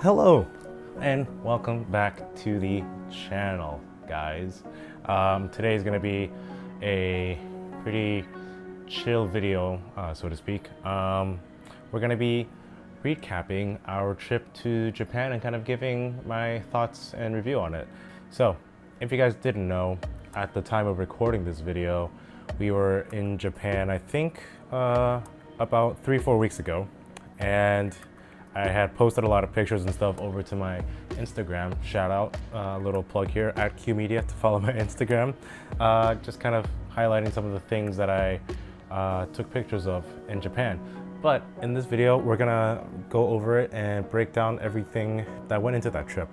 Hello and welcome back to the channel, guys. Today is going to be a pretty chill video, so to speak. We're going to be recapping our trip to Japan and kind of giving my thoughts and review on it. So if you guys didn't know, at the time of recording this video, we were in Japan, I think about 3-4 weeks ago, and I had posted a lot of pictures and stuff over to my Instagram. Shout out, little plug here, at Q Media, to follow my Instagram. Just kind of highlighting some of the things that I took pictures of in Japan. But in this video, we're gonna go over it and break down everything that went into that trip.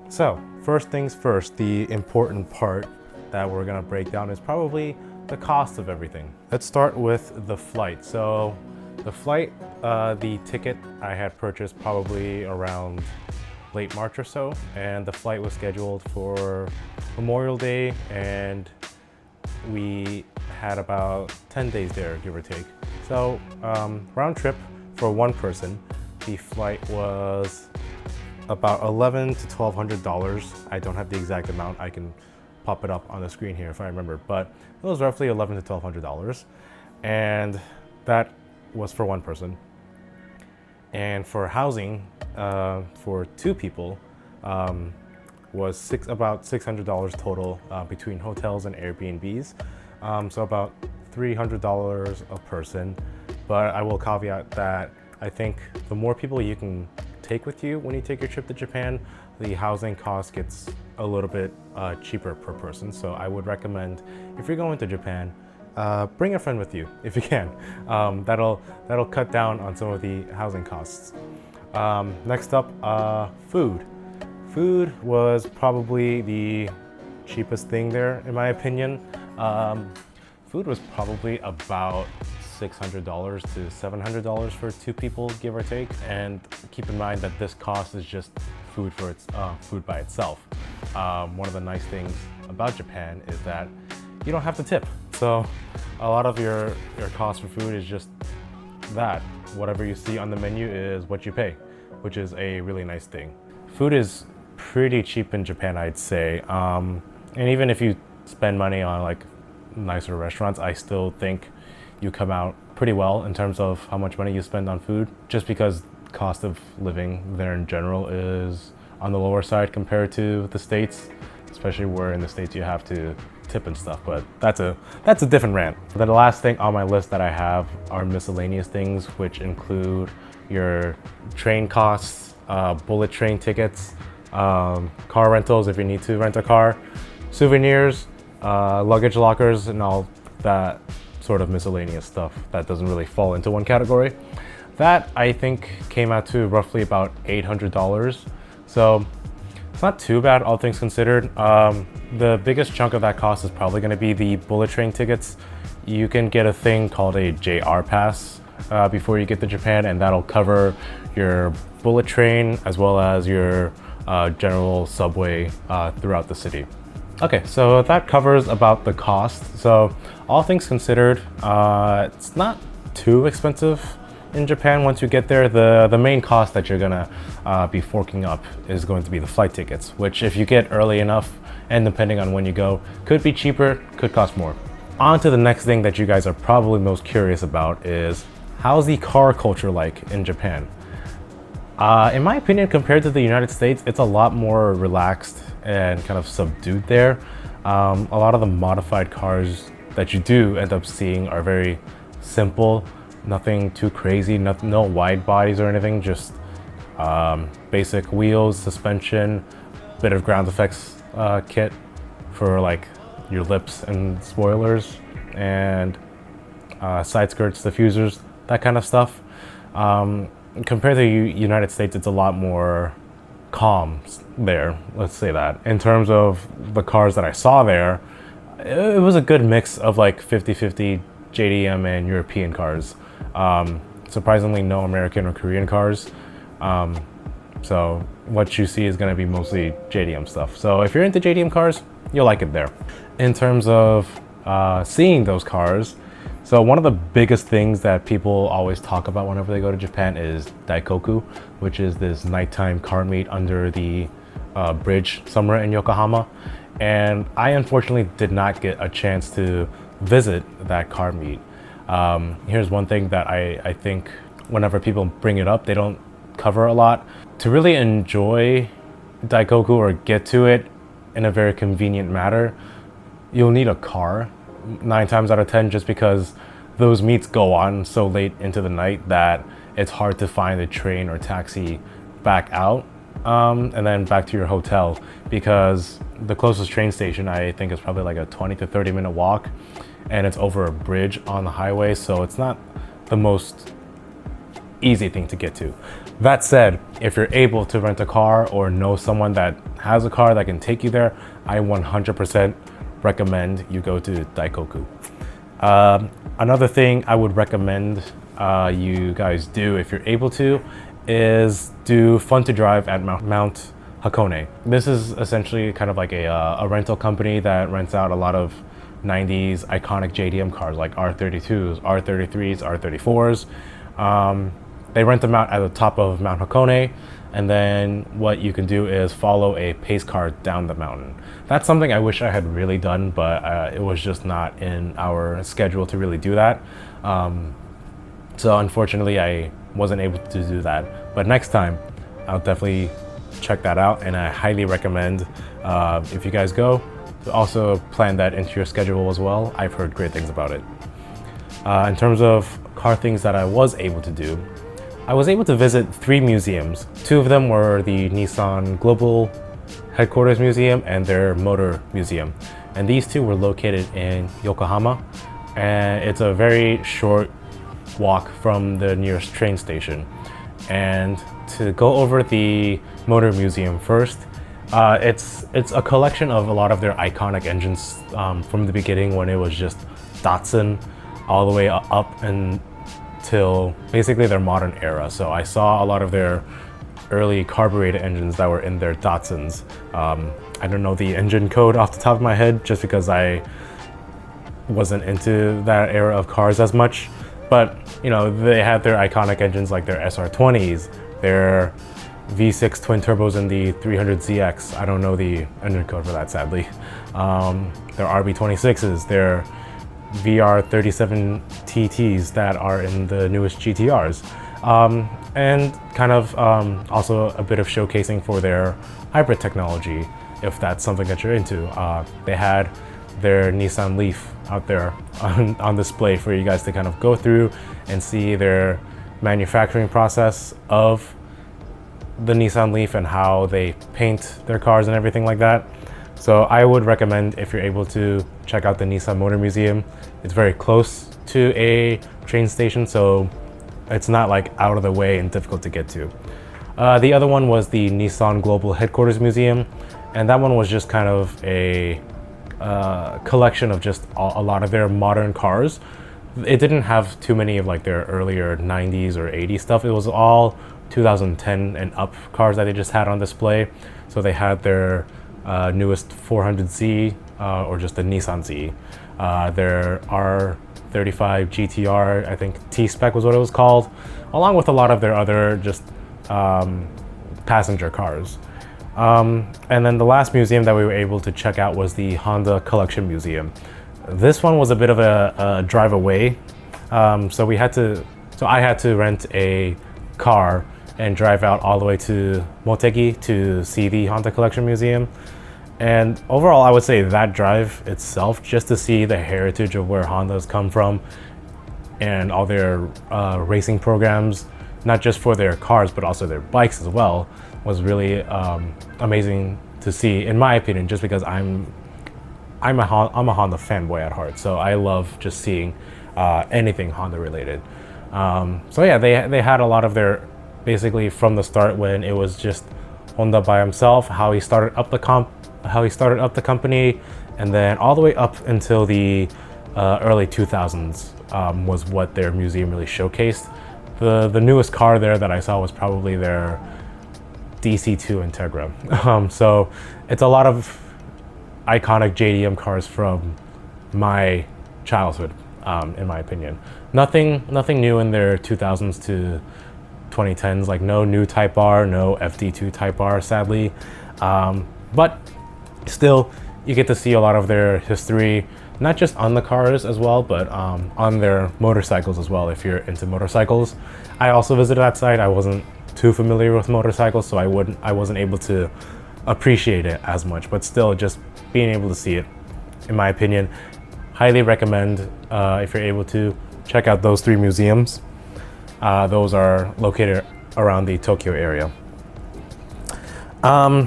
So first things first, the important part that we're gonna break down is probably the cost of everything. Let's start with the flight. So the flight, the ticket I had purchased probably around late March or so, and the flight was scheduled for Memorial Day, and we had about 10 days there, give or take. So round trip for one person, the flight was about $1,100 to $1,200. I don't have the exact amount. I can pop it up on the screen here if I remember, but it was roughly $1,100 to $1,200, and that was for one person. And for housing, for two people, was about $600 total between hotels and Airbnbs. So about $300 a person. But I will caveat that I think the more people you can take with you when you take your trip to Japan, the housing cost gets a little bit cheaper per person. So I would recommend, if you're going to Japan, bring a friend with you if you can. That'll cut down on some of the housing costs. Next up, food. Food was probably the cheapest thing there, in my opinion. Food was probably about $600 to $700 for two people, give or take. And keep in mind that this cost is just food for food by itself. One of the nice things about Japan is that you don't have to tip. So a lot of your cost for food is just that. Whatever you see on the menu is what you pay, which is a really nice thing. Food is pretty cheap in Japan, I'd say. And even if you spend money on like nicer restaurants, I still think you come out pretty well in terms of how much money you spend on food, just because cost of living there in general is on the lower side compared to the States, especially where in the States you have to tip and stuff, but that's a different rant. Then the last thing on my list that I have are miscellaneous things, which include your train costs, bullet train tickets, car rentals if you need to rent a car, souvenirs, luggage lockers, and all that sort of miscellaneous stuff that doesn't really fall into one category. That I think came out to roughly about $800. So it's not too bad, all things considered. The biggest chunk of that cost is probably going to be the bullet train tickets. You can get a thing called a JR pass before you get to Japan, and that'll cover your bullet train as well as your general subway throughout the city. Okay, so that covers about the cost. So all things considered, it's not too expensive in Japan once you get there. The main cost that you're gonna be forking up is going to be the flight tickets, which if you get early enough, and depending on when you go, could be cheaper, could cost more. On to the next thing that you guys are probably most curious about is, how's the car culture like in Japan? In my opinion, compared to the United States, it's a lot more relaxed and kind of subdued there. A lot of the modified cars that you do end up seeing are very simple, nothing too crazy, no wide bodies or anything, just basic wheels, suspension, bit of ground effects kit for like your lips and spoilers, and side skirts, diffusers, that kind of stuff. Compared to the United States, it's a lot more calm there, let's say that. In terms of the cars that I saw there, it was a good mix of like 50-50 JDM and European cars. Surprisingly, no American or Korean cars. So what you see is going to be mostly JDM stuff. So if you're into JDM cars, you'll like it there. In terms of seeing those cars, So one of the biggest things that people always talk about whenever they go to Japan is Daikoku, which is this nighttime car meet under the bridge somewhere in Yokohama. And I unfortunately did not get a chance to visit that car meet. Here's one thing that I think whenever people bring it up, they don't cover a lot. To really enjoy Daikoku or get to it in a very convenient manner, you'll need a car 9 times out of 10, just because those meets go on so late into the night that it's hard to find a train or taxi back out and then back to your hotel, because the closest train station I think is probably like a 20 to 30 minute walk, and it's over a bridge on the highway, so it's not the most easy thing to get to. That said, if you're able to rent a car or know someone that has a car that can take you there, I 100% recommend you go to Daikoku. Another thing I would recommend you guys do, if you're able to, is do Fun to Drive at Mount Hakone. This is essentially kind of like a rental company that rents out a lot of 90s iconic JDM cars like R32s, R33s, R34s. They rent them out at the top of Mount Hakone, and then what you can do is follow a pace car down the mountain. That's something I wish I had really done, but it was just not in our schedule to really do that. So unfortunately, I wasn't able to do that. But next time, I'll definitely check that out, and I highly recommend, if you guys go, to also plan that into your schedule as well. I've heard great things about it. In terms of car things that I was able to do, I was able to visit 3 museums. 2 of them were the Nissan Global Headquarters Museum and their Motor Museum. And these 2 were located in Yokohama. And it's a very short walk from the nearest train station. And to go over the Motor Museum first, it's a collection of a lot of their iconic engines from the beginning, when it was just Datsun, all the way up until basically their modern era. So I saw a lot of their early carbureted engines that were in their Datsuns. I don't know the engine code off the top of my head, just because I wasn't into that era of cars as much. But you know, they had their iconic engines like their SR20s, their V6 twin turbos in the 300ZX. I don't know the engine code for that, sadly. Their RB26s, their VR37 TTs that are in the newest GTRs. And kind of also a bit of showcasing for their hybrid technology, if that's something that you're into. They had their Nissan Leaf out there on display for you guys to kind of go through and see their manufacturing process of the Nissan Leaf and how they paint their cars and everything like that. So I would recommend, if you're able to, check out the Nissan Motor Museum. It's very close to a train station, so it's not like out of the way and difficult to get to. The other one was the Nissan Global Headquarters Museum, and that one was just kind of a collection of just a lot of their modern cars. It didn't have too many of like their earlier 90s or 80s stuff. It was all 2010 and up cars that they just had on display. So they had their newest 400Z, or just the Nissan Z, their R35 GTR, I think T-Spec was what it was called, along with a lot of their other just passenger cars. And then the last museum that we were able to check out was the Honda Collection Museum. This one was a bit of a drive away, so I had to rent a car and drive out all the way to Motegi to see the Honda Collection Museum. And overall, I would say that drive itself, just to see the heritage of where Honda's come from and all their racing programs, not just for their cars, but also their bikes as well, was really amazing to see, in my opinion, just because I'm a Honda fanboy at heart. So I love just seeing anything Honda related. So yeah, they had a lot of their, basically from the start when it was just Honda by himself, how he started up the company, and then all the way up until the early 2000s was what their museum really showcased. The newest car there that I saw was probably their DC2 Integra. So it's a lot of iconic JDM cars from my childhood. in my opinion. Nothing new in their 2000s to 2010s, like no new Type R, no FD2 Type R, sadly. But still, you get to see a lot of their history, not just on the cars as well, but on their motorcycles as well, if you're into motorcycles. I also visited that site. I wasn't too familiar with motorcycles, so I wasn't able to appreciate it as much, but still just being able to see it, in my opinion, highly recommend if you're able to check out those 3 museums. Those are located around the Tokyo area.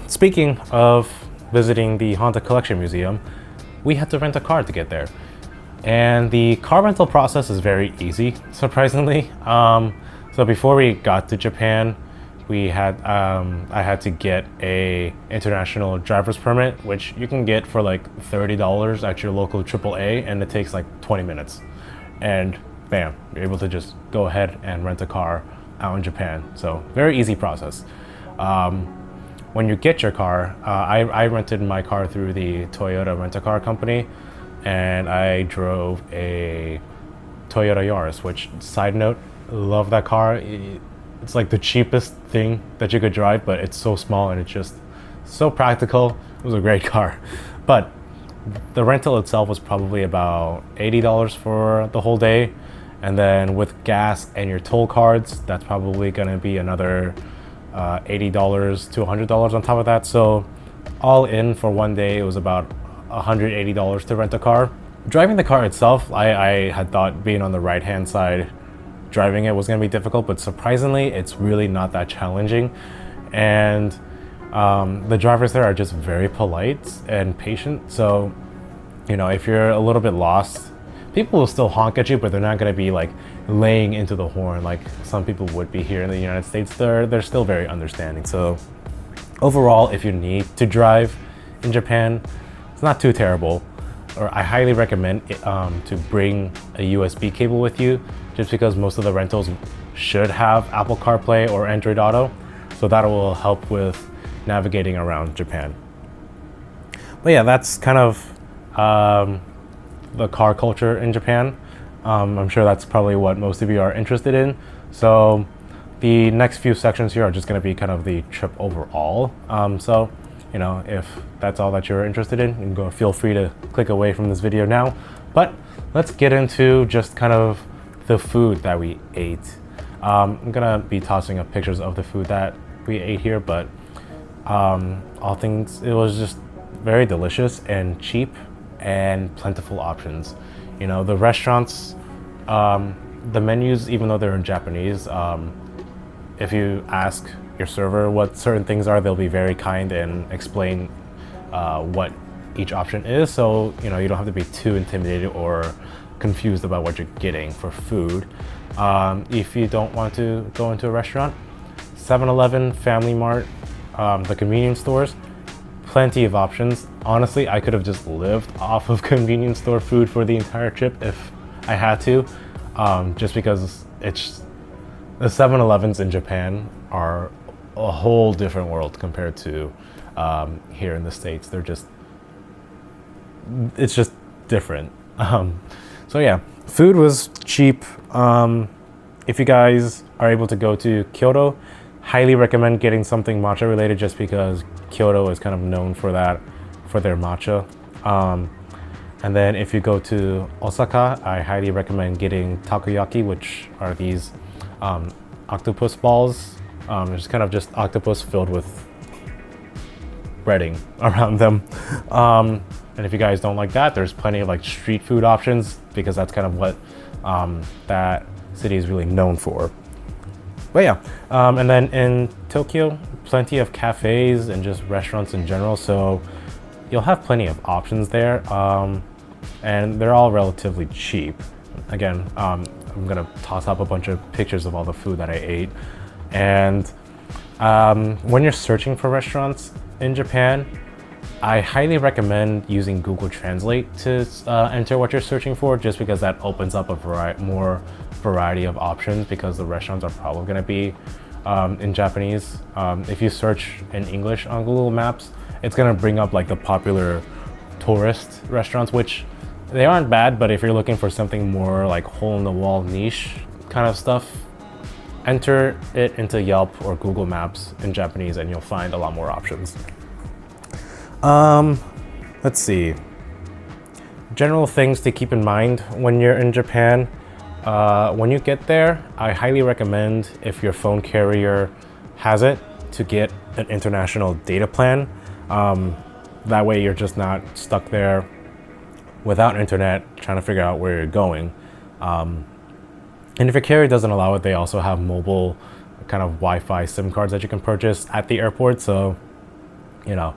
Speaking of visiting the Honda Collection Museum, we had to rent a car to get there. And the car rental process is very easy, surprisingly. So before we got to Japan, I had to get a international driver's permit, which you can get for like $30 at your local AAA, and it takes like 20 minutes. And bam, you're able to just go ahead and rent a car out in Japan. So very easy process. When you get your car, I rented my car through the Toyota rent-a-car company, and I drove a Toyota Yaris, which, side note, love that car. It's like the cheapest thing that you could drive, but it's so small and it's just so practical. It was a great car. But the rental itself was probably about $80 for the whole day. And then with gas and your toll cards, that's probably gonna be another $80 to $100 on top of that. So all in for one day, it was about $180 to rent a car. Driving the car itself, I had thought being on the right-hand side, driving it was gonna be difficult, but surprisingly, it's really not that challenging. And the drivers there are just very polite and patient. So, you know, if you're a little bit lost, people will still honk at you, but they're not gonna be like laying into the horn like some people would be here in the United States. They're still very understanding. So overall, if you need to drive in Japan, it's not too terrible. Or I highly recommend it, to bring a USB cable with you, just because most of the rentals should have Apple CarPlay or Android Auto. So that will help with navigating around Japan. But yeah, that's kind of the car culture in Japan. I'm sure that's probably what most of you are interested in. So the next few sections here are just going to be kind of the trip overall. So, you know, if that's all that you're interested in, you can go, feel free to click away from this video now. But let's get into just kind of the food that we ate. I'm gonna be tossing up pictures of the food that we ate here, but all things, it was just very delicious and cheap and plentiful options. You know, the restaurants, the menus, even though they're in Japanese, if you ask your server what certain things are, they'll be very kind and explain what each option is. So, you know, you don't have to be too intimidated or confused about what you're getting for food. If you don't want to go into a restaurant, 7-Eleven, Family Mart, the convenience stores, plenty of options. Honestly, I could have just lived off of convenience store food for the entire trip if I had to, just because it's the 7-Elevens in Japan are a whole different world compared to here in the States. They're just, it's just different. So yeah, food was cheap. If you guys are able to go to Kyoto, highly recommend getting something matcha related, just because Kyoto is kind of known for that, for their matcha. And then if you go to Osaka, I highly recommend getting takoyaki, which are these octopus balls. It's kind of just octopus filled with breading around them. And if you guys don't like that, there's plenty of like street food options, because that's kind of what that city is really known for. But yeah, and then in Tokyo, plenty of cafes and just restaurants in general. So you'll have plenty of options there, and they're all relatively cheap. Again, I'm gonna toss up a bunch of pictures of all the food that I ate. And when you're searching for restaurants in Japan, I highly recommend using Google Translate to enter what you're searching for, just because that opens up a more variety of options, because the restaurants are probably going to be in Japanese. If you search in English on Google Maps, it's going to bring up like the popular tourist restaurants, which They aren't bad, but if you're looking for something more like hole-in-the-wall niche kind of stuff, enter it into Yelp or Google Maps in Japanese and you'll find a lot more options. Let's see. General things to keep in mind when you're in Japan. When you get there, I highly recommend, if your phone carrier has it, to get an international data plan. That way you're just not stuck there without internet trying to figure out where you're going. And if your carrier doesn't allow it, they also have mobile kind of Wi-Fi SIM cards that you can purchase at the airport. So, you know,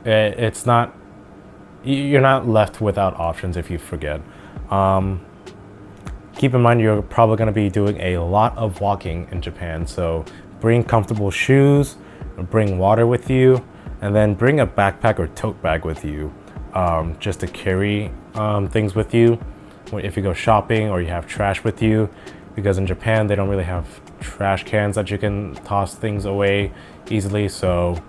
it's not, you're not left without options if you forget. Keep in mind, you're probably going to be doing a lot of walking in Japan. So bring comfortable shoes, bring water with you, and then bring a backpack or tote bag with you, just to carry things with you if you go shopping or you have trash with you, because in Japan they don't really have trash cans that you can toss things away easily. So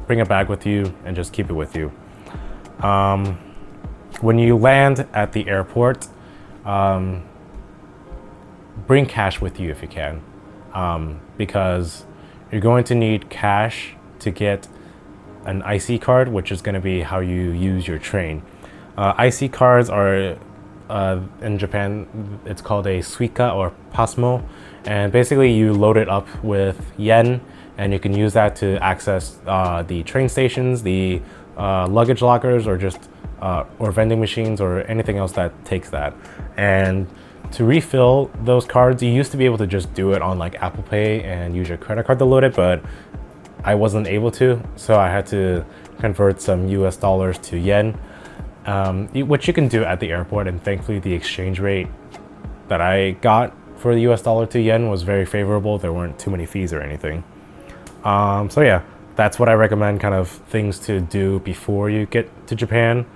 bring a bag with you and just keep it with you. When you land at the airport, bring cash with you if you can, because you're going to need cash to get an IC card, which is going to be how you use your train. IC cards are, in Japan, it's called a suica or pasmo, and basically you load it up with yen and you can use that to access the train stations, the luggage lockers, or just or vending machines or anything else that takes that. And to refill those cards, you used to be able to just do it on like Apple Pay and use your credit card to load it, but I wasn't able to, so I had to convert some US dollars to yen, which you can do at the airport. And thankfully the exchange rate that I got for the US dollar to yen was very favorable. There weren't too many fees or anything. So yeah, that's what I recommend, kind of things to do before you get to Japan.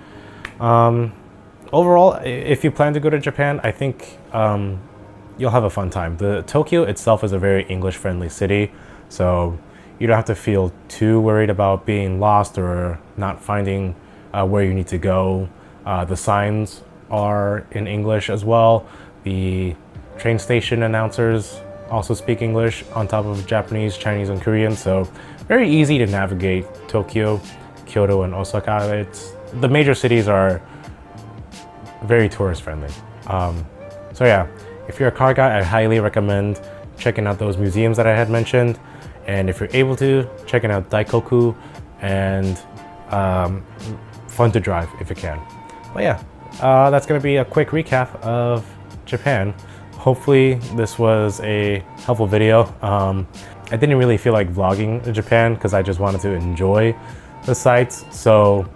Overall, if you plan to go to Japan, I think you'll have a fun time. Tokyo itself is a very English-friendly city, so you don't have to feel too worried about being lost or not finding where you need to go. The signs are in English as well. The train station announcers also speak English on top of Japanese, Chinese, and Korean, so very easy to navigate Tokyo, Kyoto, and Osaka. The major cities are very tourist friendly. So yeah, if you're a car guy, I highly recommend checking out those museums that I had mentioned. And if you're able to, checking out Daikoku, and fun to drive if you can. But yeah, that's gonna be a quick recap of Japan. Hopefully this was a helpful video. I didn't really feel like vlogging in Japan because I just wanted to enjoy the sights. So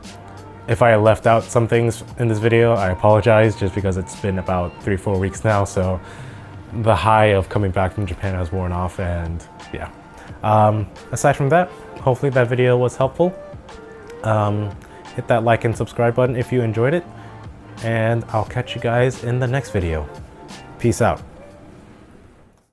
if I left out some things in this video, I apologize, just because it's been about 3-4 weeks now. So the high of coming back from Japan has worn off, and yeah. Aside from that, hopefully that video was helpful. Hit that like and subscribe button if you enjoyed it, and I'll catch you guys in the next video. Peace out.